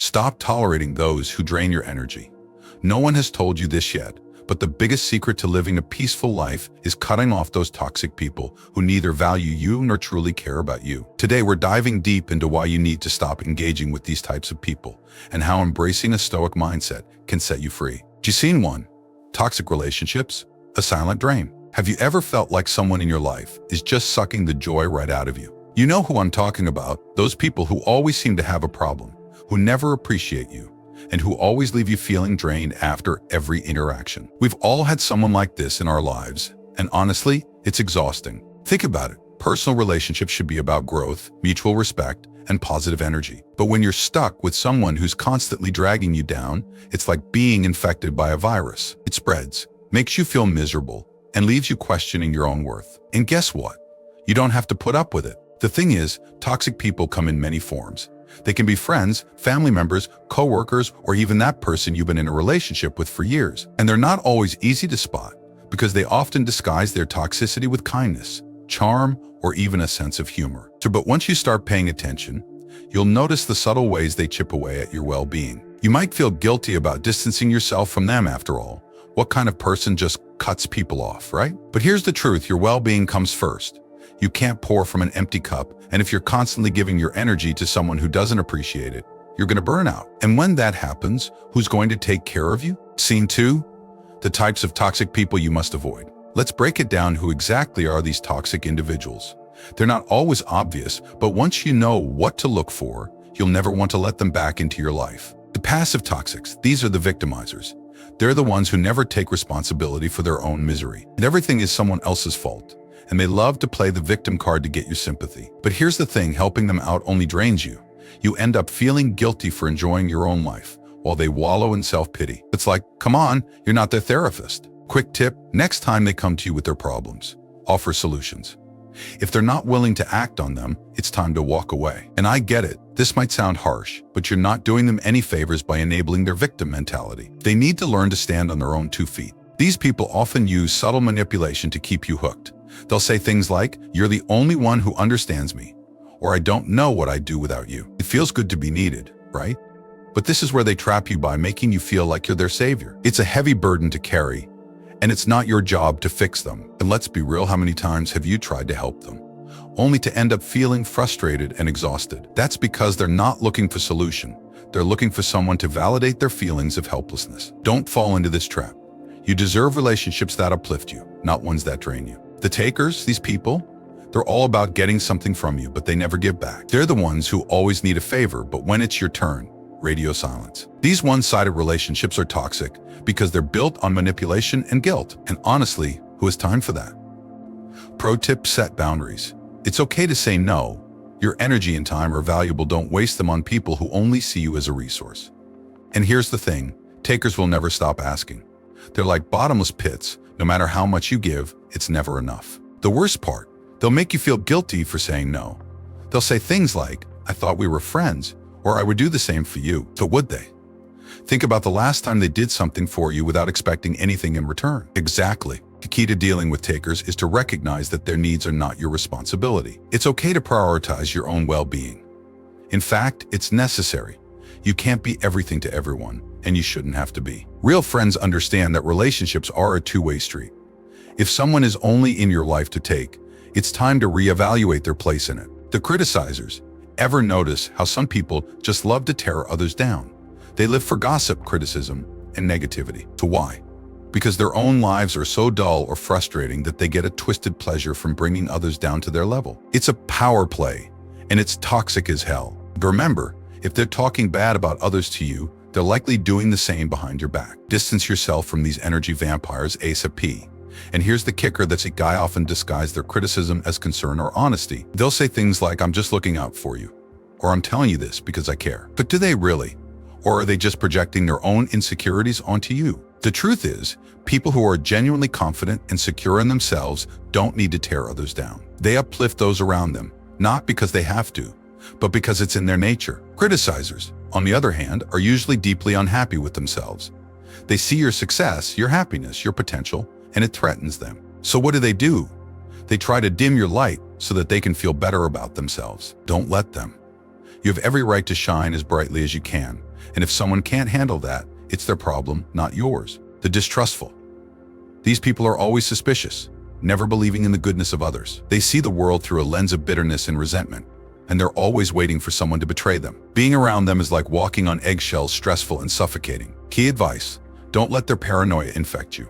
Stop tolerating those who drain your energy. No one has told you this yet, but the biggest secret to living a peaceful life is cutting off those toxic people who neither value you nor truly care about you. Today, we're diving deep into why you need to stop engaging with these types of people and how embracing a stoic mindset can set you free. You seen one? Toxic relationships? A silent drain. Have you ever felt like someone in your life is just sucking the joy right out of you? You know who I'm talking about, those people who always seem to have a problem, who never appreciate you, and who always leave you feeling drained after every interaction. We've all had someone like this in our lives, and honestly, it's exhausting. Think about it. Personal relationships should be about growth, mutual respect, and positive energy. But when you're stuck with someone who's constantly dragging you down, it's like being infected by a virus. It spreads, makes you feel miserable, and leaves you questioning your own worth. And guess what? You don't have to put up with it. The thing is, toxic people come in many forms. They can be friends, family members, co-workers, or even that person you've been in a relationship with for years. And they're not always easy to spot because they often disguise their toxicity with kindness, charm, or even a sense of humor. But once you start paying attention, you'll notice the subtle ways they chip away at your well-being. You might feel guilty about distancing yourself from them after all. What kind of person just cuts people off, right? But here's the truth, your well-being comes first. You can't pour from an empty cup, and if you're constantly giving your energy to someone who doesn't appreciate it, you're going to burn out. And when that happens, who's going to take care of you? Scene 2, the types of toxic people you must avoid. Let's break it down. Who exactly are these toxic individuals? They're not always obvious, but once you know what to look for, you'll never want to let them back into your life. The passive toxics, these are the victimizers. They're the ones who never take responsibility for their own misery, and everything is someone else's fault. And they love to play the victim card to get your sympathy. But here's the thing, helping them out only drains you. You end up feeling guilty for enjoying your own life, while they wallow in self-pity. It's like, come on, you're not their therapist. Quick tip, next time they come to you with their problems, offer solutions. If they're not willing to act on them, it's time to walk away. And I get it, this might sound harsh, but you're not doing them any favors by enabling their victim mentality. They need to learn to stand on their own 2 feet. These people often use subtle manipulation to keep you hooked. They'll say things like, "You're the only one who understands me," or "I don't know what I'd do without you." It feels good to be needed, right? But this is where they trap you by making you feel like you're their savior. It's a heavy burden to carry, and it's not your job to fix them. And let's be real, how many times have you tried to help them, only to end up feeling frustrated and exhausted? That's because they're not looking for solution. They're looking for someone to validate their feelings of helplessness. Don't fall into this trap. You deserve relationships that uplift you, not ones that drain you. The takers, these people, they're all about getting something from you, but they never give back. They're the ones who always need a favor, but when it's your turn, radio silence. These one-sided relationships are toxic because they're built on manipulation and guilt. And honestly, who has time for that? Pro tip, set boundaries. It's okay to say no. Your energy and time are valuable. Don't waste them on people who only see you as a resource. And here's the thing, takers will never stop asking. They're like bottomless pits. No matter how much you give, it's never enough. The worst part, they'll make you feel guilty for saying no. They'll say things like, "I thought we were friends," or "I would do the same for you." So would they? Think about the last time they did something for you without expecting anything in return. Exactly. The key to dealing with takers is to recognize that their needs are not your responsibility. It's okay to prioritize your own well-being. In fact, it's necessary. You can't be everything to everyone, and you shouldn't have to be. Real friends understand that relationships are a two-way street. If someone is only in your life to take, it's time to reevaluate their place in it. The criticizers, ever notice how some people just love to tear others down? They live for gossip, criticism, and negativity. So why? Because their own lives are so dull or frustrating that they get a twisted pleasure from bringing others down to their level. It's a power play, and it's toxic as hell. But remember, if they're talking bad about others to you, they're likely doing the same behind your back. Distance yourself from these energy vampires ASAP. And here's the kicker, that's a guy often disguise their criticism as concern or honesty. They'll say things like, "I'm just looking out for you," or "I'm telling you this because I care." But do they really? Or are they just projecting their own insecurities onto you? The truth is, people who are genuinely confident and secure in themselves don't need to tear others down. They uplift those around them, not because they have to, but because it's in their nature. Criticizers, on the other hand, are usually deeply unhappy with themselves. They see your success, your happiness, your potential, and it threatens them. So what do? They try to dim your light so that they can feel better about themselves. Don't let them. You have every right to shine as brightly as you can, And if someone can't handle that, it's their problem, not yours. The distrustful. These people are always suspicious, never believing in the goodness of others. They see the world through a lens of bitterness and resentment, and they're always waiting for someone to betray them. Being around them is like walking on eggshells, stressful and suffocating. Key advice: don't let their paranoia infect you.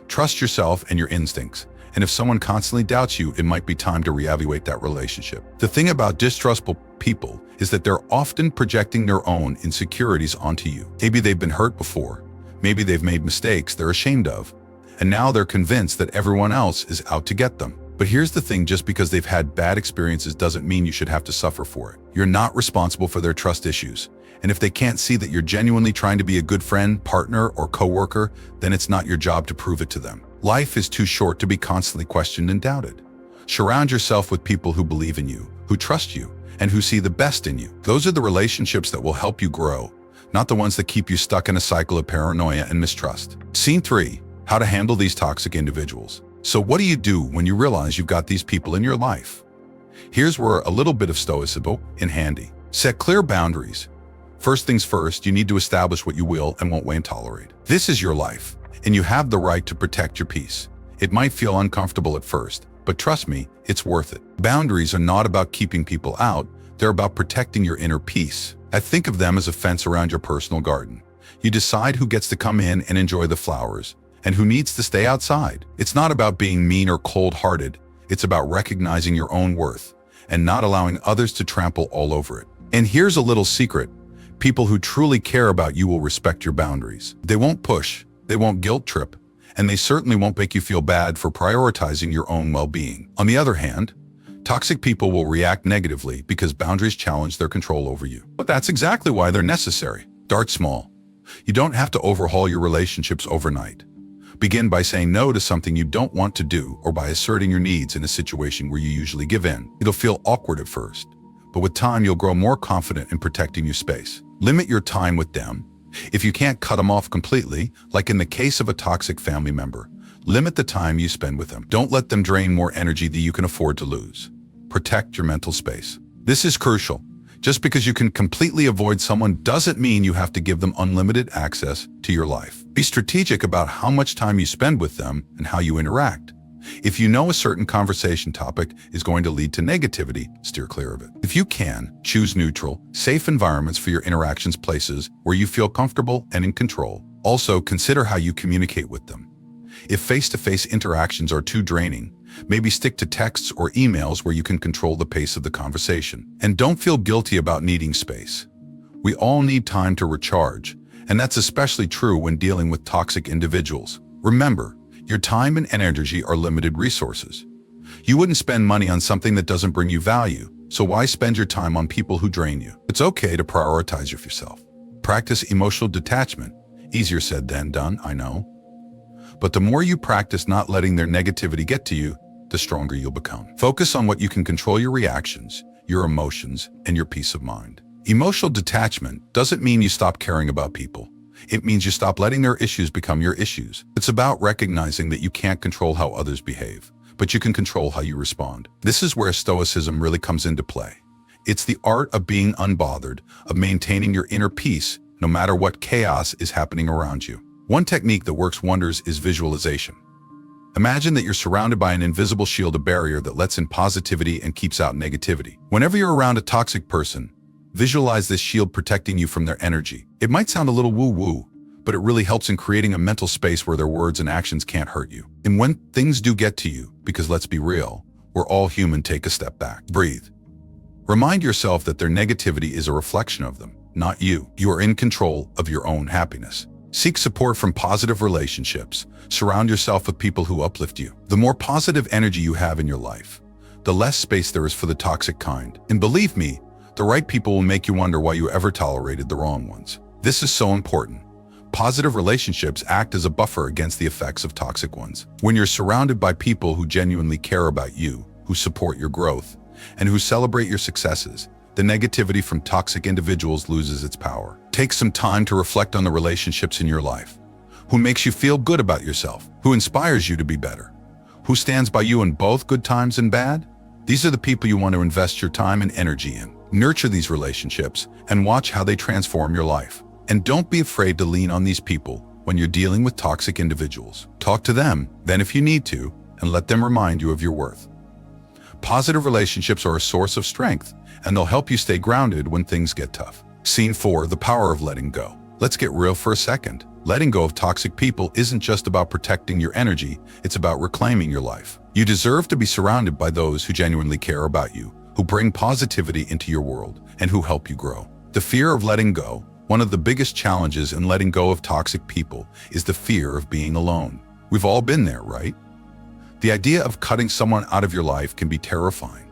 Trust yourself and your instincts, and if someone constantly doubts you, it might be time to reevaluate that relationship. The thing about distrustful people is that they're often projecting their own insecurities onto you. Maybe they've been hurt before, maybe they've made mistakes they're ashamed of, and now they're convinced that everyone else is out to get them. But here's the thing, just because they've had bad experiences doesn't mean you should have to suffer for it. You're not responsible for their trust issues. And if they can't see that you're genuinely trying to be a good friend, partner, or coworker, then it's not your job to prove it to them. Life is too short to be constantly questioned and doubted. Surround yourself with people who believe in you, who trust you, and who see the best in you. Those are the relationships that will help you grow, not the ones that keep you stuck in a cycle of paranoia and mistrust. Scene 3. How to handle these toxic individuals. So what do you do when you realize you've got these people in your life? Here's where a little bit of stoicism is handy. Set clear boundaries. First things first, you need to establish what you will and won't tolerate. This is your life, and you have the right to protect your peace. It might feel uncomfortable at first, but trust me, it's worth it. Boundaries are not about keeping people out, they're about protecting your inner peace. I think of them as a fence around your personal garden. You decide who gets to come in and enjoy the flowers, and who needs to stay outside. It's not about being mean or cold-hearted. It's about recognizing your own worth and not allowing others to trample all over it. And here's a little secret. People who truly care about you will respect your boundaries. They won't push, they won't guilt trip, and they certainly won't make you feel bad for prioritizing your own well-being. On the other hand, toxic people will react negatively because boundaries challenge their control over you. But that's exactly why they're necessary. Start small. You don't have to overhaul your relationships overnight. Begin by saying no to something you don't want to do, or by asserting your needs in a situation where you usually give in. It'll feel awkward at first, but with time you'll grow more confident in protecting your space. Limit your time with them. If you can't cut them off completely, like in the case of a toxic family member, limit the time you spend with them. Don't let them drain more energy than you can afford to lose. Protect your mental space. This is crucial. Just because you can completely avoid someone doesn't mean you have to give them unlimited access to your life. Be strategic about how much time you spend with them and how you interact. If you know a certain conversation topic is going to lead to negativity, steer clear of it. If you can, choose neutral, safe environments for your interactions, places where you feel comfortable and in control. Also, consider how you communicate with them. If face-to-face interactions are too draining, maybe stick to texts or emails where you can control the pace of the conversation. And don't feel guilty about needing space. We all need time to recharge, and that's especially true when dealing with toxic individuals. Remember, your time and energy are limited resources. You wouldn't spend money on something that doesn't bring you value, so why spend your time on people who drain you? It's okay to prioritize yourself. Practice emotional detachment. Easier said than done, I know. But the more you practice not letting their negativity get to you, the stronger you'll become. Focus on what you can control: your reactions, your emotions, and your peace of mind. Emotional detachment doesn't mean you stop caring about people. It means you stop letting their issues become your issues. It's about recognizing that you can't control how others behave, but you can control how you respond. This is where stoicism really comes into play. It's the art of being unbothered, of maintaining your inner peace, no matter what chaos is happening around you. One technique that works wonders is visualization. Imagine that you're surrounded by an invisible shield, a barrier that lets in positivity and keeps out negativity. Whenever you're around a toxic person, visualize this shield protecting you from their energy. It might sound a little woo-woo, but it really helps in creating a mental space where their words and actions can't hurt you. And when things do get to you, because let's be real, we're all human, take a step back. Breathe. Remind yourself that their negativity is a reflection of them, not you. You are in control of your own happiness. Seek support from positive relationships. Surround yourself with people who uplift you. The more positive energy you have in your life, the less space there is for the toxic kind. And believe me, the right people will make you wonder why you ever tolerated the wrong ones. This is so important. Positive relationships act as a buffer against the effects of toxic ones. When you're surrounded by people who genuinely care about you, who support your growth, and who celebrate your successes, the negativity from toxic individuals loses its power. Take some time to reflect on the relationships in your life. Who makes you feel good about yourself? Who inspires you to be better? Who stands by you in both good times and bad? These are the people you want to invest your time and energy in. Nurture these relationships and watch how they transform your life. And don't be afraid to lean on these people when you're dealing with toxic individuals. Talk to them, then if you need to, and let them remind you of your worth. Positive relationships are a source of strength, and they'll help you stay grounded when things get tough. Scene 4, the power of letting go. Let's get real for a second. Letting go of toxic people isn't just about protecting your energy, it's about reclaiming your life. You deserve to be surrounded by those who genuinely care about you, who bring positivity into your world, and who help you grow. The fear of letting go. One of the biggest challenges in letting go of toxic people is the fear of being alone. We've all been there, right? The idea of cutting someone out of your life can be terrifying,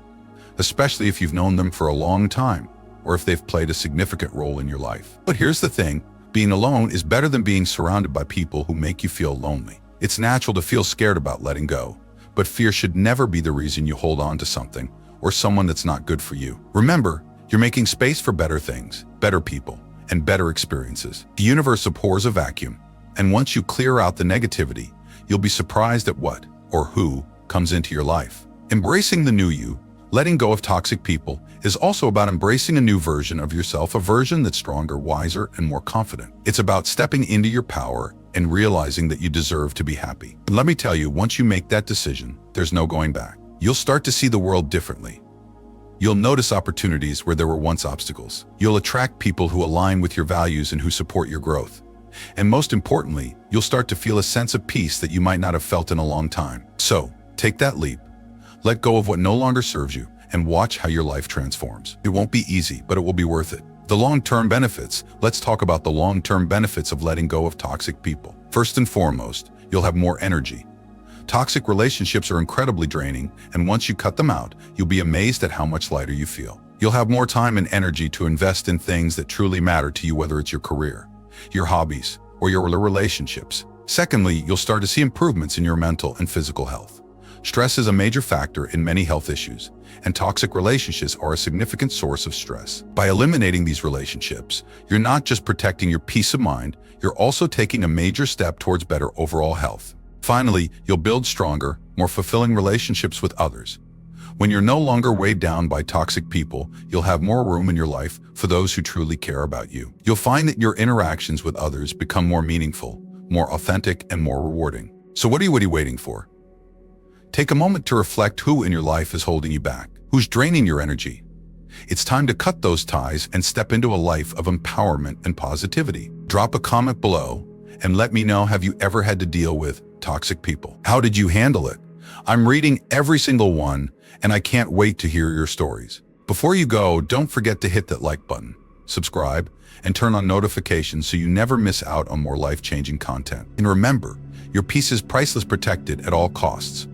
especially if you've known them for a long time or if they've played a significant role in your life. But here's the thing, being alone is better than being surrounded by people who make you feel lonely. It's natural to feel scared about letting go, but fear should never be the reason you hold on to something or someone that's not good for you. Remember, you're making space for better things, better people, and better experiences. The universe abhors a vacuum, and once you clear out the negativity, you'll be surprised at what or who comes into your life. Embracing the new you, letting go of toxic people, is also about embracing a new version of yourself, a version that's stronger, wiser, and more confident. It's about stepping into your power and realizing that you deserve to be happy. And let me tell you, once you make that decision, there's no going back. You'll start to see the world differently. You'll notice opportunities where there were once obstacles. You'll attract people who align with your values and who support your growth. And most importantly, you'll start to feel a sense of peace that you might not have felt in a long time. So, take that leap. Let go of what no longer serves you and watch how your life transforms. It won't be easy, but it will be worth it. The long-term benefits. Let's talk about the long-term benefits of letting go of toxic people. First and foremost, you'll have more energy. Toxic relationships are incredibly draining, and once you cut them out, you'll be amazed at how much lighter you feel. You'll have more time and energy to invest in things that truly matter to you, whether it's your career, your hobbies, or your relationships. Secondly, you'll start to see improvements in your mental and physical health. Stress is a major factor in many health issues, and toxic relationships are a significant source of stress. By eliminating these relationships, you're not just protecting your peace of mind, you're also taking a major step towards better overall health. Finally, you'll build stronger, more fulfilling relationships with others. When you're no longer weighed down by toxic people, you'll have more room in your life for those who truly care about you. You'll find that your interactions with others become more meaningful, more authentic, and more rewarding. So what are you waiting for? Take a moment to reflect who in your life is holding you back, who's draining your energy. It's time to cut those ties and step into a life of empowerment and positivity. Drop a comment below and let me know, have you ever had to deal with toxic people? How did you handle it? I'm reading every single one, and I can't wait to hear your stories. Before you go, don't forget to hit that like button, subscribe, and turn on notifications so you never miss out on more life-changing content. And remember, your peace is priceless, protected at all costs.